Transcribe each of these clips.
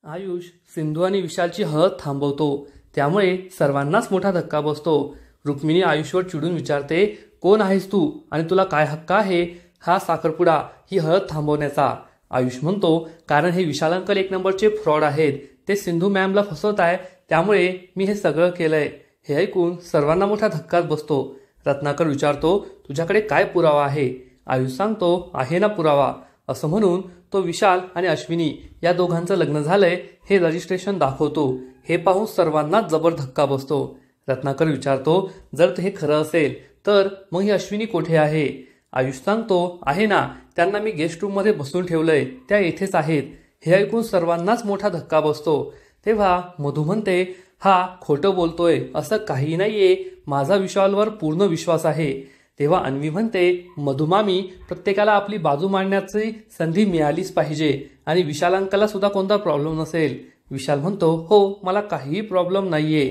आयुष सिंधू आणि विशालची हळद थांबवतो, त्यामुळे सर्वांनाच मोठा धक्का बसतो। रुक्मिणी आयुषवर चिडून विचारते, कोण आहेस तू आणि तुला काय हक्क आहे हा साखरपुडा ही हळद थांबवण्याचा? आयुष म्हणतो, कारण हे विशाल अंकल एक नंबरचे फ्रॉड आहेत, ते सिंधू मॅमला फसवताय, त्यामुळे मी हे सगळं केलंय। हे ऐकून सर्वांना मोठा धक्काच बसतो। रत्नाकर विचारतो, तुझ्याकडे काय पुरावा आहे? आयुष सांगतो, आहे ना पुरावा। असं म्हणून तो विशाल आणि अश्विनी या दोघांचं लग्न झालंय हे रजिस्ट्रेशन दाखवतो। हे पाहून सर्वांनाच जबर धक्का बसतो। रत्नाकर विचारतो, जर हे खरं असेल तर मग ही अश्विनी कुठे आहे? आयुष सांगतो, आहे ना, त्यांना मी गेस्ट रूम मध्ये बसून ठेवलंय, त्या येथेच आहेत। हे ऐकून सर्वांनाच मोठा धक्का बसतो। तेव्हा मधू म्हणते, हा खोटं बोलतोय, असं काही नाहीये, माझा विशालवर पूर्ण विश्वास आहे। तेव्हा अन्वी म्हणते, मधुमामी, प्रत्येकाला आपली बाजू मांडण्याची संधी मिळालीच पाहिजे आणि विशालांकाला सुद्धा कोणता प्रॉब्लेम नसेल। विशाल म्हणतो, हो, मला काहीही प्रॉब्लेम नाहीये।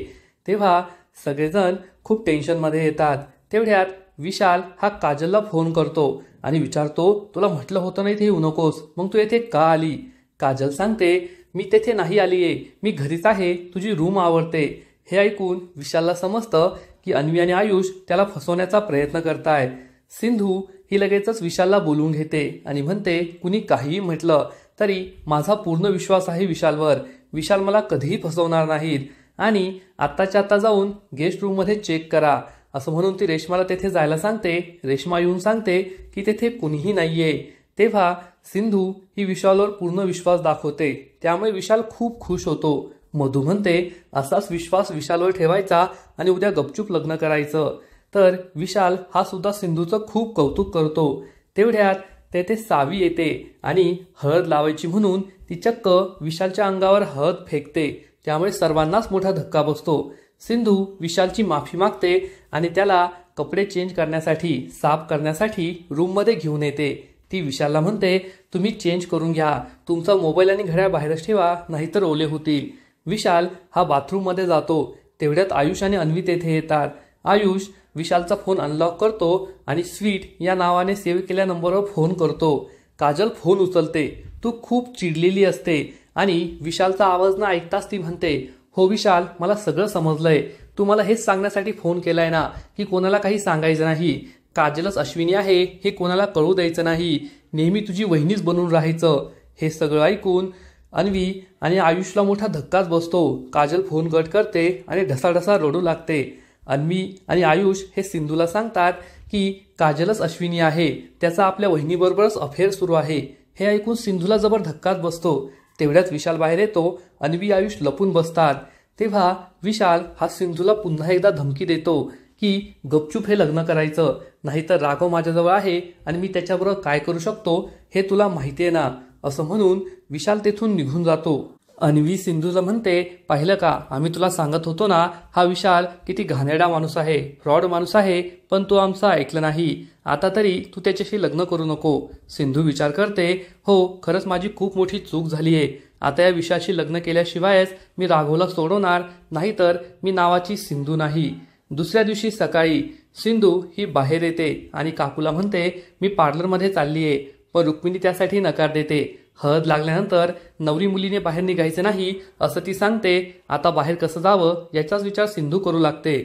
तेव्हा सगळेजण खूप टेन्शनमध्ये येतात। तेवढ्यात विशाल हा काजलला फोन करतो आणि विचारतो, तुला म्हटलं होतं नाही ते येऊ नकोस, मग तू येथे का आली? काजल सांगते, मी तेथे नाही आलीये, मी घरीच आहे, तुझी रूम आवडते। हे ऐकून विशालला समजतं की अन्वी आणि आयुष त्याला फसवण्याचा प्रयत्न करताय। सिंधू ही लगेचच विशालला बोलून घेते आणि म्हणते, कुणी काहीही म्हटलं तरी माझा पूर्ण विश्वास आहे विशालवर, विशाल मला कधीही फसवणार नाहीत आणि आत्ताच्या आत्ता जाऊन गेस्ट रूम मध्ये चेक करा। असं म्हणून ती रेश्माला तेथे जायला सांगते। रेश्मा येऊन सांगते की तेथे कुणीही नाहीये। तेव्हा सिंधू ही विशालवर पूर्ण विश्वास दाखवते, त्यामुळे विशाल खूप खुश होतो। मधू म्हणते, असाच विश्वास विशालवर ठेवायचा आणि उद्या गपचूप लग्न करायचं। तर विशाल हा सुद्धा सिंधूचं खूप कौतुक करतो। तेवढ्यात तेथे सावी येते आणि हळद लावायची म्हणून ती चक्क विशालच्या अंगावर हळद फेकते, त्यामुळे सर्वांनाच मोठा धक्का बसतो। सिंधू विशालची माफी मागते आणि त्याला कपडे चेंज करण्यासाठी, साफ करण्यासाठी रूममध्ये घेऊन येते। ती विशालला म्हणते, तुम्ही चेंज करून घ्या, तुमचा मोबाईल आणि घड्याळ बाहेरच ठेवा, नाहीतर ओले होतील। विशाल हा बाथरूम मध्ये जातो। तेवढ्यात आयुष आणि अन्वी तेथे येतात। आयुष विशालचा फोन अनलॉक करतो आणि स्वीट या नावाने सेव्ह केलेल्या नंबरवर फोन करतो। काजल फोन उचलते। तू खूप चिडलेली असते आणि विशालचा आवाज न ऐकताच ती म्हणते, हो विशाल, मला सगळं समजलंय, तू मला हेच सांगण्यासाठी फोन केलाय ना की कोणाला काही सांगायचं नाही, काजलच अश्विनी आहे हे कोणाला कळू द्यायचं नाही, नेहमी तुझी वहिनीच बनून राहायचं। हे सगळं ऐकून अन्वी आणि आयुषला मोठा धक्काच बसतो। काजल फोन कट करते आणि ढसाढसा रडू लागते। अन्वी आणि आयुष हे सिंधूला सांगतात की काजलच अश्विनी आहे, त्याचा आपल्या वहिनीबरोबरच अफेअर सुरू आहे। हे ऐकून सिंधूला जबर धक्काच बसतो। तेवढ्यात विशाल बाहेर येतो। अन्वी आयुष लपून बसतात। तेव्हा विशाल हा सिंधूला पुन्हा एकदा धमकी देतो की गपचूप हे लग्न करायचं, नाहीतर राघव माझ्याजवळ आहे आणि मी त्याच्याबरोबर काय करू शकतो हे तुला माहितीये ना। असं म्हणून विशाल तेथून निघून जातो। अन्वी सिंधूला म्हणते, पाहिलं का, आम्ही तुला सांगत होतो ना, हा विशाल किती घाणेरडा माणूस आहे, फ्रॉड माणूस आहे, पण तू आमचं ऐकलं नाही, आता तरी तू त्याच्याशी लग्न करू नको। सिंधू विचार करते, हो, खरंच माझी खूप मोठी चूक झालीये, आता या विशालशी लग्न केल्याशिवायच मी राघवला सोडवणार, नाहीतर मी नावाची सिंधू नाही। दुसऱ्या दिवशी सकाळी सिंधू ही बाहेर येते आणि काकूला म्हणते, मी पार्लरमध्ये चाललीये, पण रुक्मिणी त्यासाठी नकार देते। हळद लागल्यानंतर नवरी मुलीने बाहेर निघायचे नाही असं ती सांगते। आता बाहेर कसं जावं याचाच विचार सिंधू करू लागते।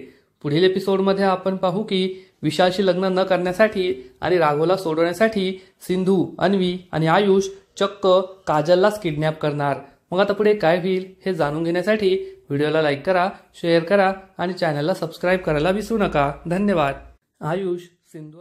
पुढील एपिसोडमध्ये आपण पाहू की विशालशी लग्न न करण्यासाठी आणि राघवला सोडवण्यासाठी सिंधू, अन्वी आणि आयुष चक्क काजललाच किडनॅप करणार। मग आता पुढे काय होईल हे जाणून घेण्यासाठी व्हिडिओला लाईक करा, शेअर करा आणि चॅनलला सबस्क्राईब करायला विसरू नका। धन्यवाद। आयुष सिंधू